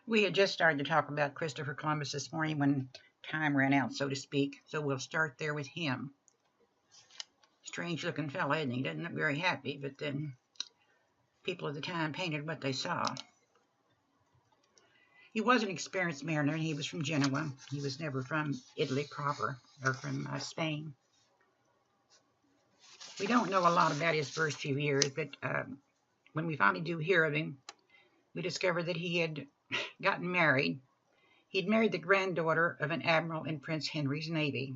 We had just started to talk about Christopher Columbus this morning when time ran out, so to speak. So we'll start there with him. Strange looking fella, isn't he? Doesn't look very happy, but then people at the time painted what they saw. He was an experienced mariner, and he was from Genoa. He was never from Italy proper, or from Spain. We don't know a lot about his first few years, but when we finally do hear of him, we discover that he had gotten married. He'd married the granddaughter of an admiral in Prince Henry's navy,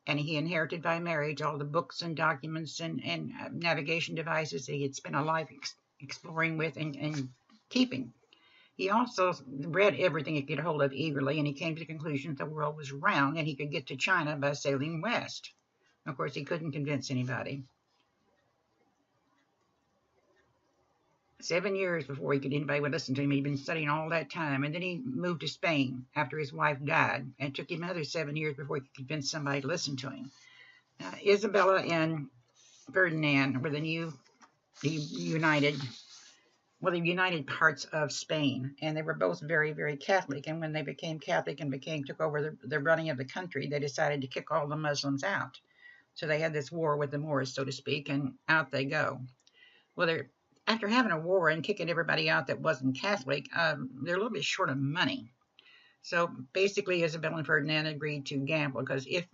and he inherited by marriage all the books and documents and navigation devices that he had spent a life exploring with and keeping. He also read everything he could get hold of eagerly, and he came to the conclusion that the world was round and he could get to China by sailing west. Of course, he couldn't convince anybody. 7 years before anybody would listen to him. He'd been studying all that time, and then he moved to Spain after his wife died, and it took him another 7 years before he could convince somebody to listen to him. Isabella and Ferdinand were the united parts of Spain, and they were both very, very Catholic. And when they became Catholic and took over the running of the country, they decided to kick all the Muslims out. So they had this war with the Moors, so to speak, and out they go. Well, after having a war and kicking everybody out that wasn't Catholic, they're a little bit short of money. So basically, Isabella and Ferdinand agreed to gamble, because if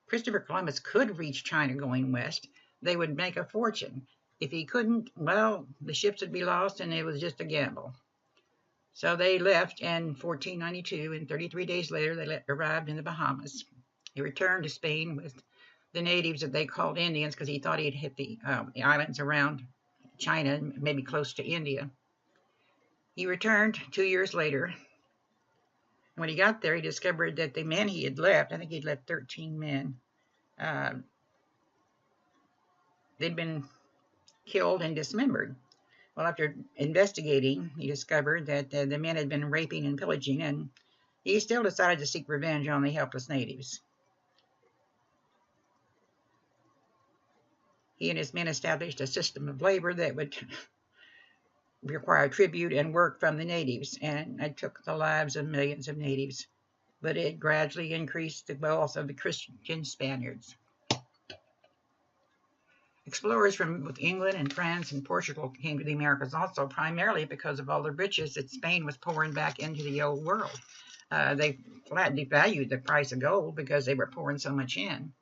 Christopher Columbus could reach China going west, they would make a fortune. If he couldn't, well, the ships would be lost, and it was just a gamble. So they left in 1492, and 33 days later, they arrived in the Bahamas. He returned to Spain with the natives that they called Indians, because he thought he'd hit the islands around China, maybe close to India. He returned 2 years later. When he got there, he discovered that the men he had left, I think he'd left 13 men, they'd been killed and dismembered. Well, after investigating, he discovered that the men had been raping and pillaging, and he still decided to seek revenge on the helpless natives. He and his men established a system of labor that would require tribute and work from the natives, and it took the lives of millions of natives, but it gradually increased the wealth of the Christian Spaniards. Explorers from both England and France and Portugal came to the Americas also, primarily because of all the riches that Spain was pouring back into the old world. They flatly devalued the price of gold because they were pouring so much in.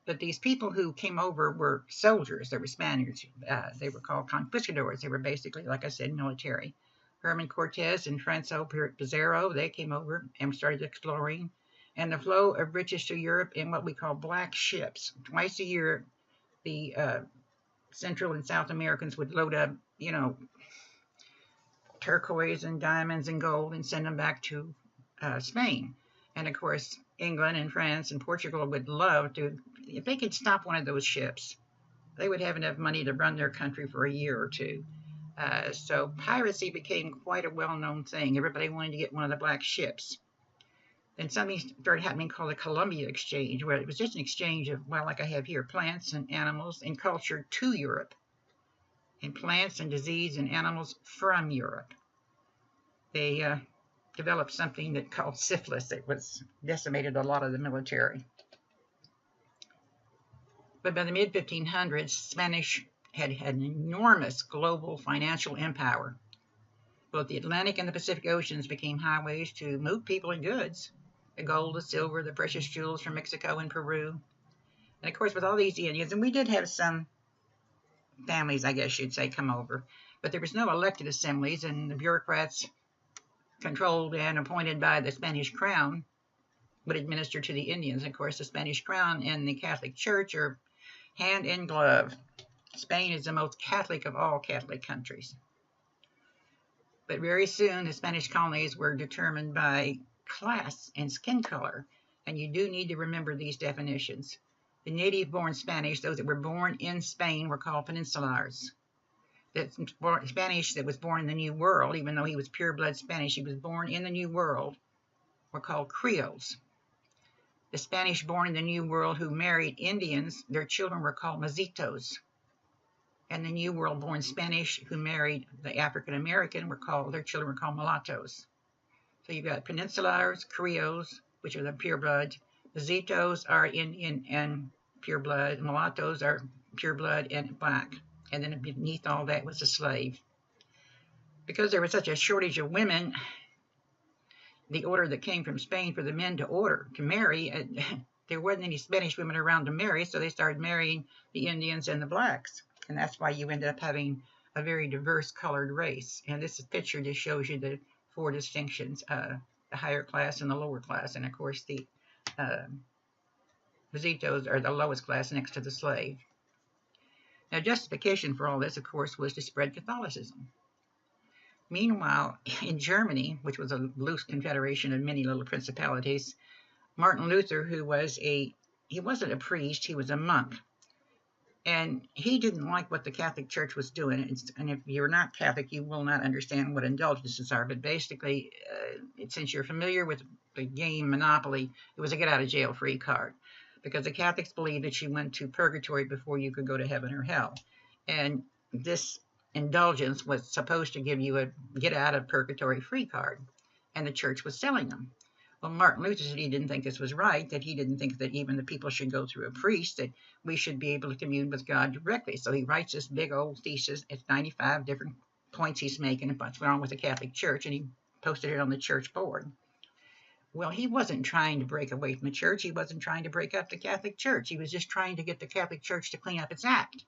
But these people who came over were soldiers. They were Spaniards. They were called conquistadors. They were basically, like I said, military. Herman Cortez and Franco Pizarro, they came over and started exploring. And the flow of riches to Europe in what we call black ships. Twice a year, the Central and South Americans would load up, turquoise and diamonds and gold and send them back to Spain. And of course, England and France and Portugal would love to, if they could stop one of those ships, they would have enough money to run their country for a year or two. So piracy became quite a well-known thing. Everybody wanted to get one of the black ships. Then something started happening called the Columbia Exchange, where it was just an exchange of, well, like I have here, plants and animals and culture to Europe, and plants and disease and animals from Europe. They developed something that called syphilis that was decimated a lot of the military. But by the mid-1500s, Spanish had an enormous global financial empire. Both the Atlantic and the Pacific Oceans became highways to move people and goods. The gold, the silver, the precious jewels from Mexico and Peru. And of course, with all these Indians, and we did have some families, I guess you'd say, come over, but there was no elected assemblies, and the bureaucrats controlled and appointed by the Spanish crown would administer to the Indians. Of course, the Spanish crown and the Catholic Church are hand in glove. Spain is the most Catholic of all Catholic countries. But very soon, the Spanish colonies were determined by class and skin color, and you do need to remember these definitions. The native-born Spanish, those that were born in Spain, were called peninsulars. The Spanish that was born in the New World, even though he was pure-blood Spanish, he was born in the New World, were called Creoles. The Spanish born in the New World who married Indians, their children were called Mezzitos. And the New World born Spanish who married the African American their children were called mulattoes. So you've got Peninsulars, Creoles, which are the purebloods. Zitos are Indian and pureblood. Mulattoes are pureblood and black. And then beneath all that was a slave. Because there was such a shortage of women, the order that came from Spain for the men to marry, there wasn't any Spanish women around to marry, so they started marrying the Indians and the blacks. And that's why you ended up having a very diverse colored race. And this picture just shows you the four distinctions, the higher class and the lower class. And of course, the Visitos are the lowest class next to the slave. Now, justification for all this, of course, was to spread Catholicism. Meanwhile, in Germany, which was a loose confederation of many little principalities, Martin Luther, he wasn't a priest, he was a monk. And he didn't like what the Catholic Church was doing. And if you're not Catholic, you will not understand what indulgences are. But basically, since you're familiar with the game Monopoly, it was a get-out-of-jail-free card. Because the Catholics believed that you went to purgatory before you could go to heaven or hell. And this indulgence was supposed to give you a get-out-of-purgatory free card. And the church was selling them. Well, Martin Luther said he didn't think this was right, that he didn't think that even the people should go through a priest, that we should be able to commune with God directly. So he writes this big old thesis. It's 95 different points he's making about what's wrong with the Catholic Church, and he posted it on the church board. Well, he wasn't trying to break away from the church. He wasn't trying to break up the Catholic Church. He was just trying to get the Catholic Church to clean up its act.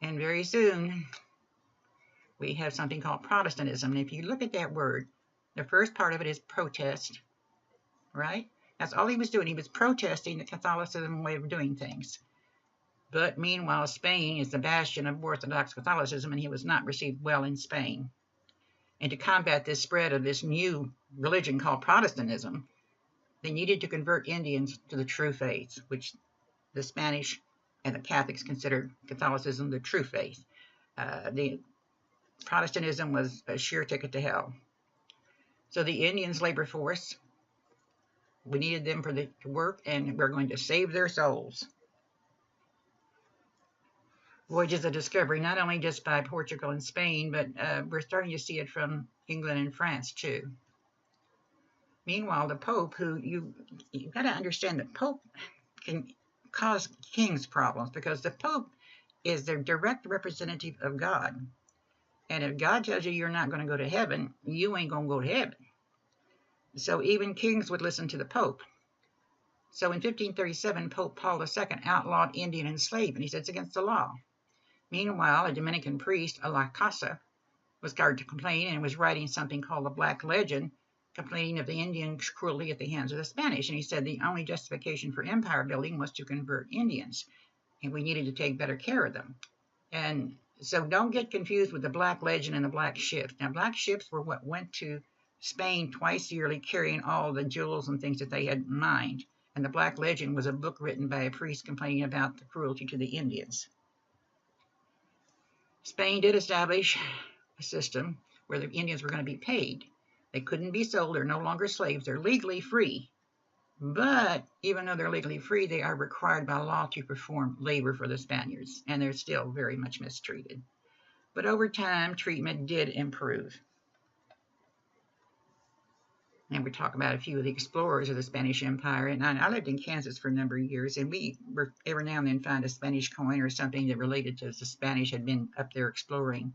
And very soon, we have something called Protestantism. And if you look at that word, the first part of it is protest, right? That's all he was doing. He was protesting the Catholicism way of doing things. But meanwhile, Spain is the bastion of Orthodox Catholicism, and he was not received well in Spain. And to combat this spread of this new religion called Protestantism, they needed to convert Indians to the true faith, which the Spanish and the Catholics considered Catholicism the true faith. The Protestantism was a sure ticket to hell. So the Indians' labor force, we needed them for the work, and we're going to save their souls. Voyages of discovery, not only just by Portugal and Spain, but we're starting to see it from England and France too. Meanwhile, the Pope, who you've got to understand, the Pope can cause kings problems because the Pope is their direct representative of God. And if God tells you you're not going to go to heaven, you ain't going to go to heaven. So even kings would listen to the Pope. So in 1537, Pope Paul II outlawed Indian enslavement. He said it's against the law. Meanwhile, a Dominican priest, a La Casa, was started to complain and was writing something called the Black Legend, complaining of the Indian cruelty at the hands of the Spanish. And he said the only justification for empire building was to convert Indians, and we needed to take better care of them. And so don't get confused with the Black Legend and the Black Ships. Now, Black Ships were what went to Spain twice yearly, carrying all the jewels and things that they had mined. And the Black Legend was a book written by a priest complaining about the cruelty to the Indians. Spain did establish a system where the Indians were going to be paid. They couldn't be sold. They're no longer slaves. They're legally free. But even though they're legally free, they are required by law to perform labor for the Spaniards, and they're still very much mistreated. But over time, treatment did improve. And we talk about a few of the explorers of the Spanish Empire. And I lived in Kansas for a number of years, and we were every now and then find a Spanish coin or something that related to the Spanish had been up there exploring.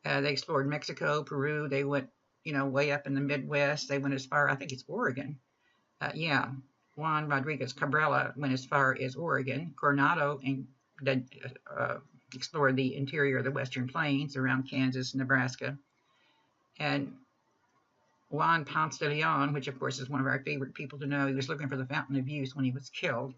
They explored Mexico, Peru. They went, way up in the Midwest. They went as far, I think it's Oregon. Juan Rodriguez Cabrera went as far as Oregon. Coronado explored the interior of the Western Plains around Kansas, Nebraska. And Juan Ponce de Leon, which of course is one of our favorite people to know, he was looking for the Fountain of Youth when he was killed.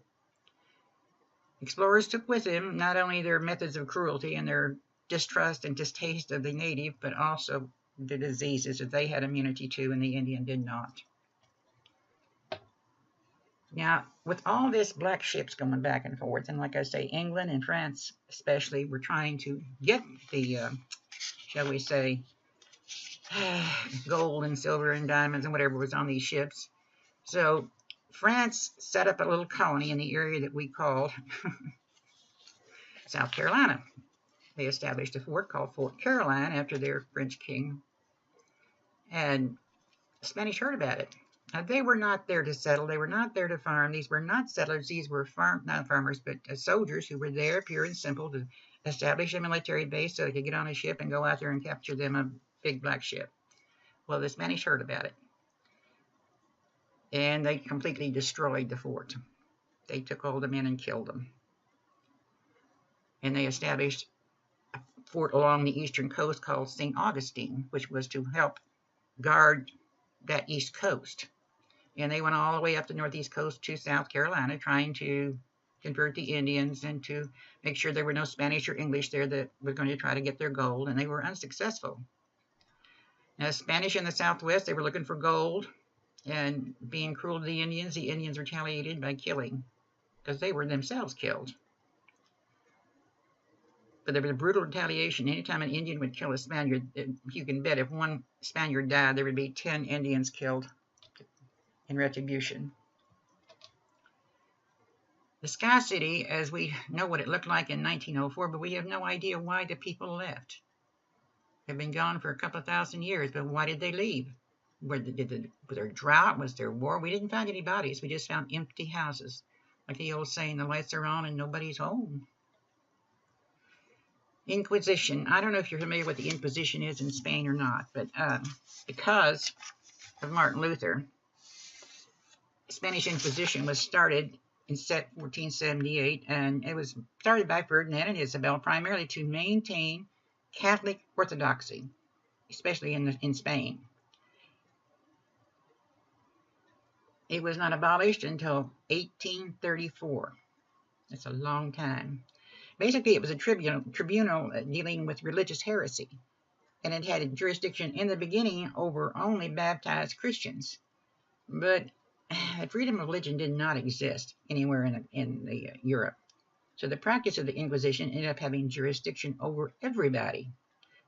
Explorers took with him not only their methods of cruelty and their distrust and distaste of the native, but also the diseases that they had immunity to and the Indian did not. Now, with all this black ships going back and forth, and like I say, England and France especially were trying to get the, shall we say, gold and silver and diamonds and whatever was on these ships. So France set up a little colony in the area that we called South Carolina. They established a fort called Fort Caroline after their French king. And The Spanish heard about it. Now, they were not there to settle. They were not there to farm. These were not settlers. These were not farmers, but soldiers who were there, pure and simple, to establish a military base so they could get on a ship and go out there and capture them a big black ship. Well, the Spanish heard about it, and they completely destroyed the fort. They took all the men and killed them. And they established a fort along the eastern coast called St. Augustine, which was to help guard that east coast. And they went all the way up the northeast coast to South Carolina, trying to convert the Indians and to make sure there were no Spanish or English there that were going to try to get their gold, and they were unsuccessful. Now, the Spanish in the Southwest, they were looking for gold, and being cruel to the Indians retaliated by killing, because they were themselves killed. But there was a brutal retaliation. Anytime an Indian would kill a Spaniard, you can bet if one Spaniard died, there would be 10 Indians killed in retribution. The Sky City, as we know what it looked like in 1904, but we have no idea why the people left. They've been gone for a couple of thousand years, but why did they leave? Was there a drought? Was there war? We didn't find any bodies. We just found empty houses. Like the old saying, the lights are on and nobody's home. Inquisition. I don't know if you're familiar with what the Inquisition is in Spain or not, but because of Martin Luther, the Spanish Inquisition was started in 1478, and it was started by Ferdinand and Isabel primarily to maintain Catholic orthodoxy, especially in Spain. It was not abolished until 1834. That's a long time. Basically, it was a tribunal dealing with religious heresy, and it had jurisdiction in the beginning over only baptized Christians. But freedom of religion did not exist anywhere in Europe. So the practice of the Inquisition ended up having jurisdiction over everybody.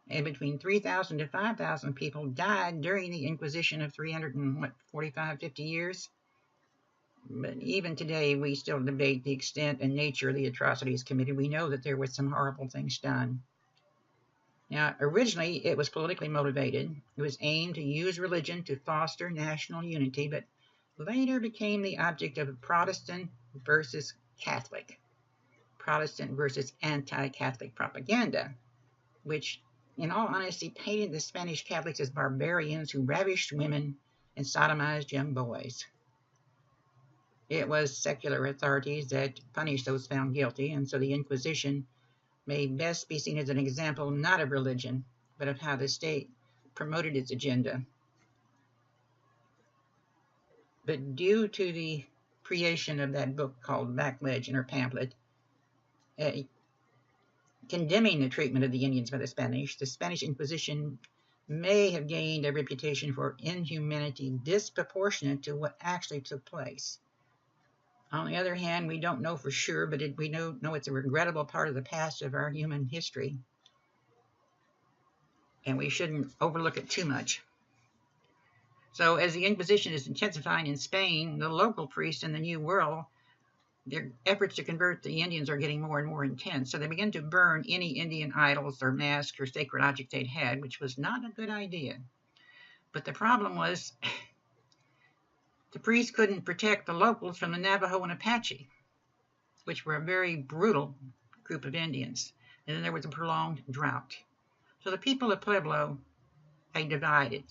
And between 3,000 to 5,000 people died during the Inquisition of 50 years. But even today, we still debate the extent and nature of the atrocities committed. We know that there were some horrible things done. Now, originally, it was politically motivated. It was aimed to use religion to foster national unity, but later became the object of a Protestant versus Catholic, Protestant versus anti-Catholic propaganda, which, in all honesty, painted the Spanish Catholics as barbarians who ravished women and sodomized young boys. It was secular authorities that punished those found guilty, and so the Inquisition may best be seen as an example not of religion, but of how the state promoted its agenda. But due to the creation of that book called Black Legend or pamphlet, condemning the treatment of the Indians by the Spanish Inquisition may have gained a reputation for inhumanity disproportionate to what actually took place. On the other hand, we don't know for sure, but we know it's a regrettable part of the past of our human history, and we shouldn't overlook it too much. So as the Inquisition is intensifying in Spain, the local priests in the New World, their efforts to convert the Indians are getting more and more intense. So they begin to burn any Indian idols or masks or sacred objects they'd had, which was not a good idea. But the problem was the priests couldn't protect the locals from the Navajo and Apache, which were a very brutal group of Indians. And then there was a prolonged drought. So the people of Pueblo, they divided.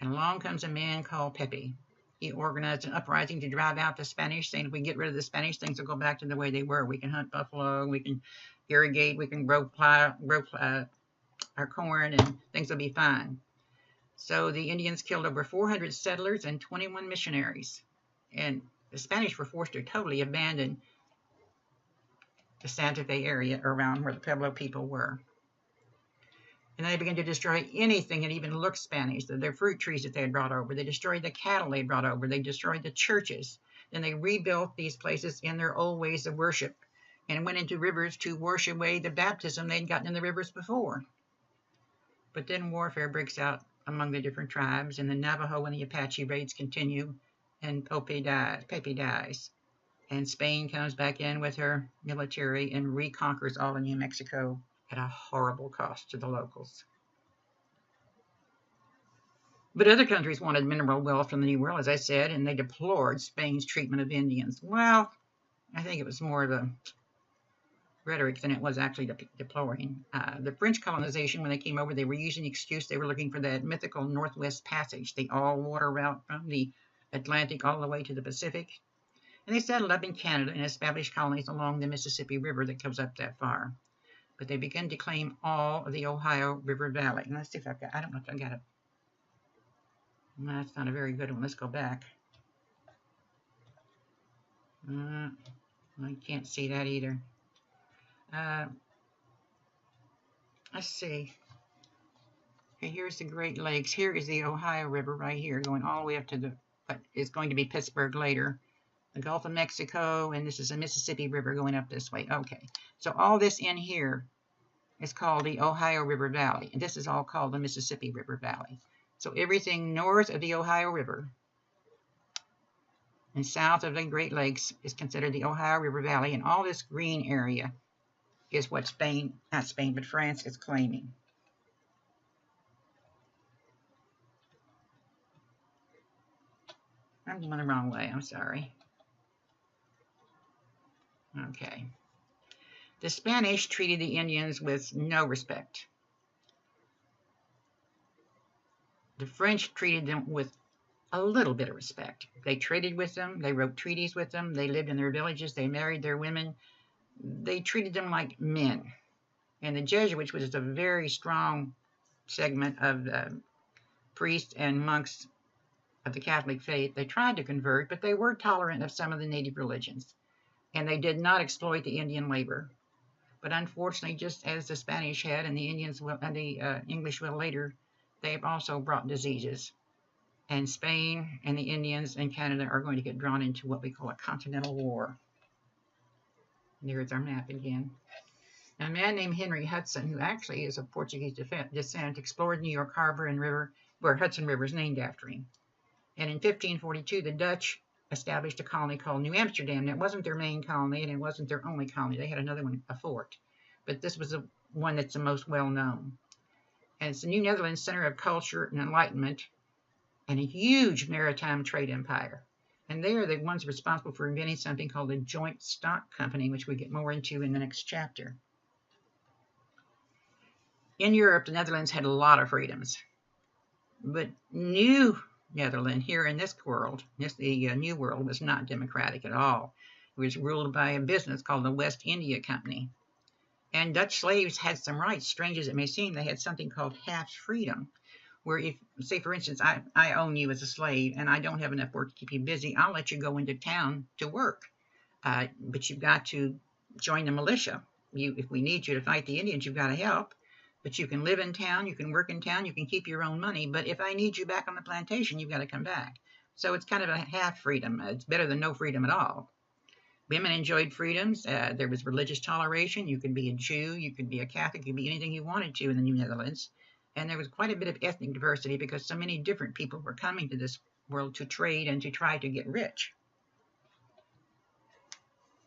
And along comes a man called Pepe. He organized an uprising to drive out the Spanish, saying if we get rid of the Spanish, things will go back to the way they were. We can hunt buffalo, we can irrigate, we can grow our corn, and things will be fine. So the Indians killed over 400 settlers and 21 missionaries. And the Spanish were forced to totally abandon the Santa Fe area around where the Pueblo people were. And they began to destroy anything that even looked Spanish, their fruit trees that they had brought over. They destroyed the cattle they brought over. They destroyed the churches. Then they rebuilt these places in their old ways of worship and went into rivers to wash away the baptism they'd gotten in the rivers before. But then warfare breaks out among the different tribes, and the Navajo and the Apache raids continue, and Pepe dies. And Spain comes back in with her military and reconquers all of New Mexico at a horrible cost to the locals. But other countries wanted mineral wealth from the New World, as I said, and they deplored Spain's treatment of Indians. Well, I think it was more of a rhetoric than it was actually deploring. The French colonization, when they came over, they were using the excuse they were looking for that mythical Northwest Passage, the all-water route from the Atlantic all the way to the Pacific. And they settled up in Canada and established colonies along the Mississippi River that goes up that far. But they began to claim all of the Ohio River Valley. And let's see if I've got, I don't know if I got it. No, that's not a very good one. Let's go back. I can't see that either. Let's see. Okay, here's the Great Lakes. Here is the Ohio River right here, going all the way up to the, what is going to be Pittsburgh later. The Gulf of Mexico, and this is the Mississippi River going up this way. Okay, so all this in here is called the Ohio River Valley, and this is all called the Mississippi River Valley. So everything north of the Ohio River and south of the Great Lakes is considered the Ohio River Valley, and all this green area is what Spain, not Spain, but France is claiming. I'm going the wrong way, I'm sorry. Okay. The Spanish treated the Indians with no respect. The French treated them with a little bit of respect. They traded with them, they wrote treaties with them, they lived in their villages, they married their women. They treated them like men. And the Jesuits, which is a very strong segment of priests and monks of the Catholic faith, they tried to convert, but they were tolerant of some of the native religions. And they did not exploit the Indian labor. But unfortunately, just as the Spanish had and the Indians will, and the English will later, they've also brought diseases. And Spain and the Indians and Canada are going to get drawn into what we call a continental war. There's our map again. A man named Henry Hudson, who actually is of Portuguese descent, explored New York Harbor and river, where Hudson River is named after him. And in 1542, the Dutch established a colony called New Amsterdam. Now, it wasn't their main colony, and it wasn't their only colony. They had another one, a fort. But this was the one that's the most well-known. And it's the New Netherlands center of culture and enlightenment and a huge maritime trade empire. And they are the ones responsible for inventing something called the Joint Stock Company, which we get more into in the next chapter. In Europe, the Netherlands had a lot of freedoms. But New Netherlands, here in this world, the New World, was not democratic at all. It was ruled by a business called the West India Company. And Dutch slaves had some rights, strange as it may seem. They had something called half freedom, where if, say, for instance, I own you as a slave and I don't have enough work to keep you busy, I'll let you go into town to work. But you've got to join the militia. If we need you to fight the Indians, you've got to help. But you can live in town, you can work in town, you can keep your own money. But if I need you back on the plantation, you've got to come back. So it's kind of a half freedom. It's better than no freedom at all. Women enjoyed freedoms. There was religious toleration. You could be a Jew, you could be a Catholic, you could be anything you wanted to in the New Netherlands. And there was quite a bit of ethnic diversity because so many different people were coming to this world to trade and to try to get rich.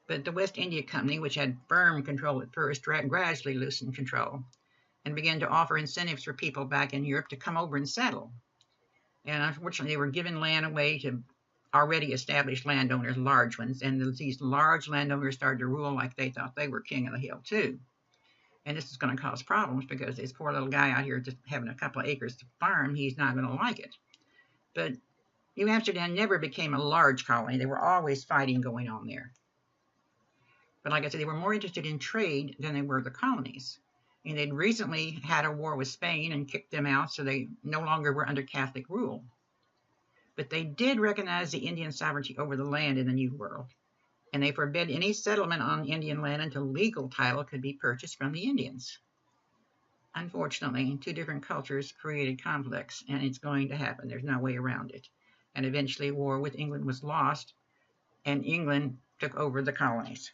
But the West India Company, which had firm control at first, gradually loosened control and began to offer incentives for people back in Europe to come over and settle. And unfortunately, they were giving land away to already established landowners, large ones, and these large landowners started to rule like they thought they were king of the hill too. And this is going to cause problems because this poor little guy out here just having a couple of acres to farm, he's not going to like it. But New Amsterdam never became a large colony. There were always fighting going on there. But like I said, they were more interested in trade than they were the colonies. And they'd recently had a war with Spain and kicked them out, so they no longer were under Catholic rule. But they did recognize the Indian sovereignty over the land in the New World. And they forbid any settlement on Indian land until legal title could be purchased from the Indians. Unfortunately, two different cultures created conflicts, and it's going to happen. There's no way around it. And eventually, war with England was lost, and England took over the colonies.